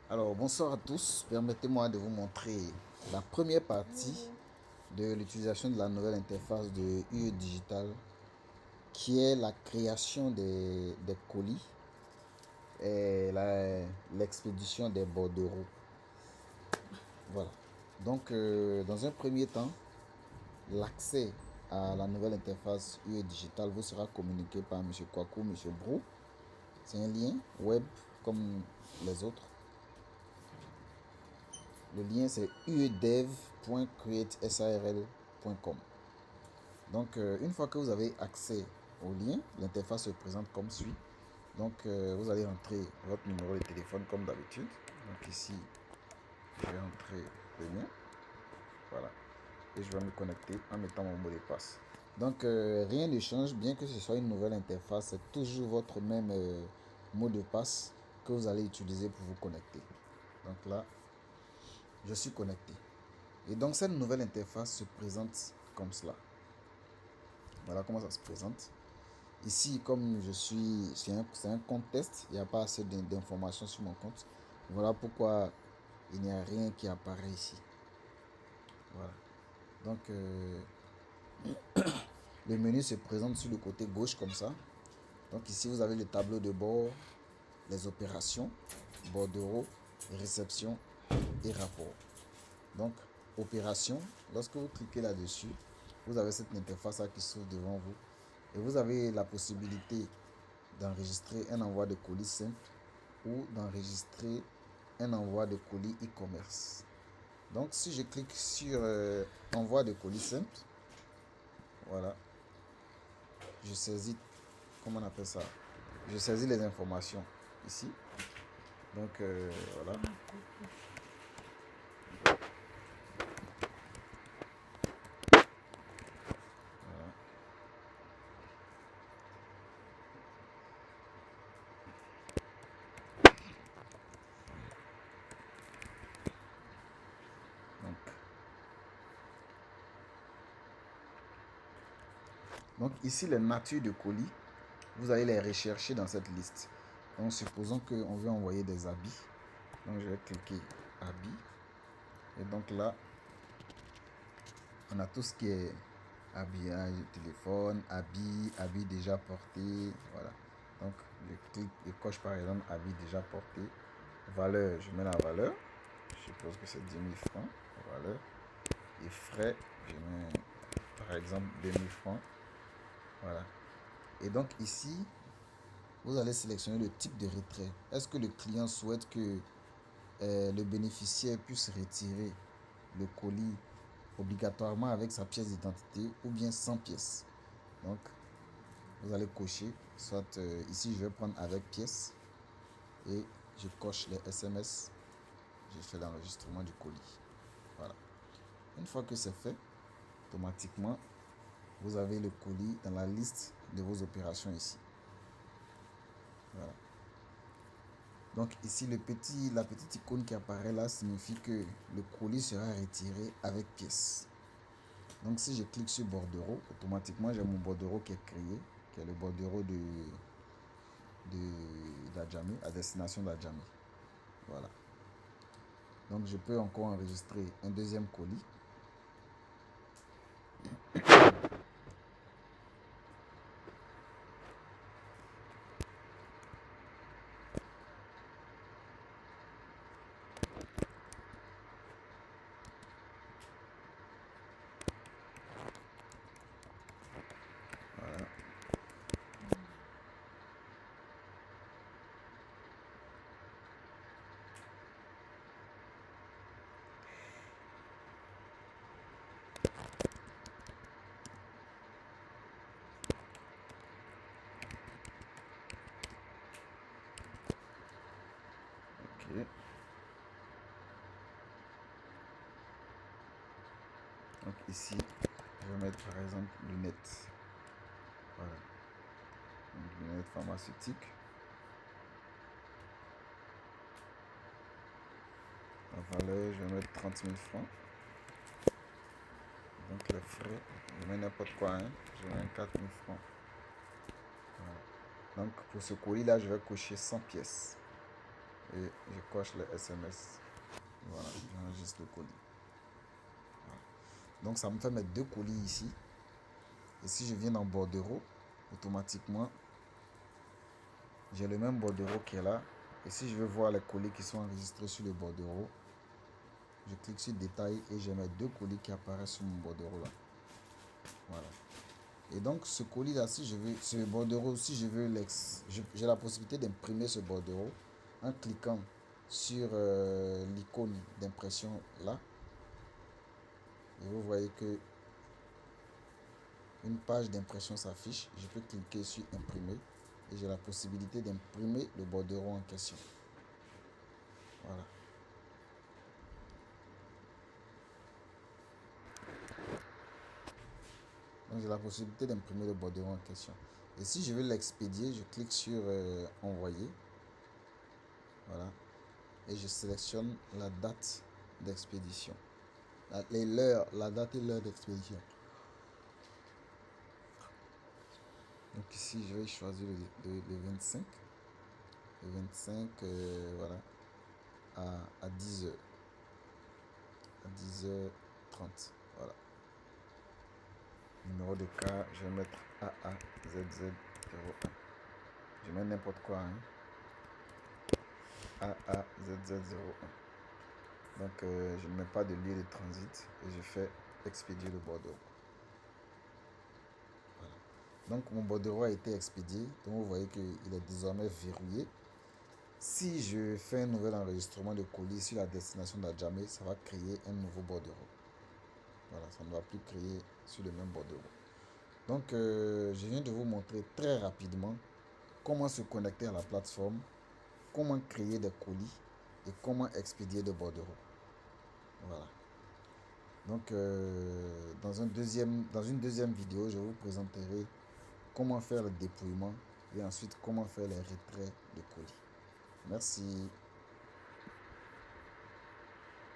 Alors, bonsoir à tous. Permettez-moi de vous montrer la première partie de l'utilisation de la nouvelle interface de UE Digital, qui est la création des colis et l'expédition des bordereaux. Voilà. Donc, dans un premier temps, l'accès à la nouvelle interface UE Digital vous sera communiqué par M. Kwaku, M. Brou. C'est un lien web comme les autres. Le lien c'est uedev.createsarl.com. Donc, une fois que vous avez accès au lien, l'interface se présente comme suit. Donc, vous allez entrer votre numéro de téléphone comme d'habitude. Donc, ici, je vais entrer le lien. Voilà. Et je vais me connecter en mettant mon mot de passe. Donc, rien ne change, bien que ce soit une nouvelle interface, c'est toujours votre même mot de passe que vous allez utiliser pour vous connecter. Donc là, je suis connecté. Et donc, cette nouvelle interface se présente comme cela. Voilà comment ça se présente. Ici, comme c'est un compte test, il n'y a pas assez d'informations sur mon compte. Voilà pourquoi il n'y a rien qui apparaît ici. Voilà. Donc, le menu se présente sur le côté gauche comme ça. Donc ici, vous avez le tableau de bord, les opérations, bordereau, réception et rapport. Donc, opération, lorsque vous cliquez là-dessus, vous avez cette interface qui s'ouvre devant vous. Et vous avez la possibilité d'enregistrer un envoi de colis simple ou d'enregistrer un envoi de colis e-commerce. Donc, si je clique sur envoi de colis simple, voilà, je saisis, comment on appelle ça? Je saisis les informations ici. Donc, voilà. Voilà. Donc, ici, les natures de colis, vous allez les rechercher dans cette liste. Donc, supposons qu'on veut envoyer des habits. Donc, je vais cliquer habits. Et donc là, on a tout ce qui est habillage, téléphone, habits déjà portés. Voilà. Donc, je clique et coche par exemple habits déjà portés. Valeur, je mets la valeur. Je suppose que c'est 10 000 francs. Valeur. Et frais, je mets par exemple 2 000 francs. Voilà. Et donc ici, vous allez sélectionner le type de retrait. Est-ce que le client souhaite que le bénéficiaire puisse retirer le colis obligatoirement avec sa pièce d'identité ou bien sans pièce? Donc, vous allez cocher, soit ici je vais prendre avec pièce et je coche les SMS, je fais l'enregistrement du colis. Voilà. Une fois que c'est fait, automatiquement, vous avez le colis dans la liste de vos opérations ici. Voilà. Donc ici, la petite icône qui apparaît là signifie que le colis sera retiré avec pièce. Donc si je clique sur bordereau, automatiquement j'ai mon bordereau qui est créé, qui est le bordereau d'Adjamé, à destination d'Adjamé. Voilà. Donc je peux encore enregistrer un deuxième colis. Voilà. Ok. Donc ici, je vais mettre par exemple lunettes. Voilà. Donc, lunettes pharmaceutiques. La valeur, je vais mettre 30 000 francs. Donc les frais, je mets n'importe quoi, hein. Je mets 4 000 francs. Voilà. Donc pour ce colis là, je vais cocher 100 pièces. et je coche le SMS. Voilà, j'enregistre le colis. Voilà. Donc ça me fait mettre 2 colis ici. Et si je viens dans bordereau, automatiquement, j'ai le même bordereau qui est là. Et si je veux voir les colis qui sont enregistrés sur le bordereau, je clique sur détail et je mets 2 colis qui apparaissent sur mon bordereau là. Voilà. Et donc ce colis là, si je veux, ce bordereau, si je veux j'ai la possibilité d'imprimer ce bordereau en cliquant sur l'icône d'impression là. Et vous voyez que une page d'impression s'affiche. Je peux cliquer sur imprimer et j'ai la possibilité d'imprimer le bordereau en question. Voilà. Donc j'ai la possibilité d'imprimer le bordereau en question. Et si je veux l'expédier, je clique sur envoyer. Voilà. Et je sélectionne la date d'expédition. La date et l'heure d'expédition. Donc ici, je vais choisir le 25. Le 25, voilà, à 10h. À 10h30. Voilà. Numéro de cas, je vais mettre AAZZ01. Je mets n'importe quoi. AAZZ01. Donc, je ne mets pas de lieu de transit et je fais expédier le bordereau. Voilà. Donc, mon bordereau a été expédié. Donc, vous voyez qu'il est désormais verrouillé. Si je fais un nouvel enregistrement de colis sur la destination d'Adjamé, ça va créer un nouveau bordereau. Voilà, ça ne va plus créer sur le même bordereau. Donc, je viens de vous montrer très rapidement comment se connecter à la plateforme, comment créer des colis et comment expédier des bordereaux. Voilà. Donc, dans une deuxième vidéo, je vous présenterai comment faire le dépouillement et ensuite comment faire les retraits de colis. Merci.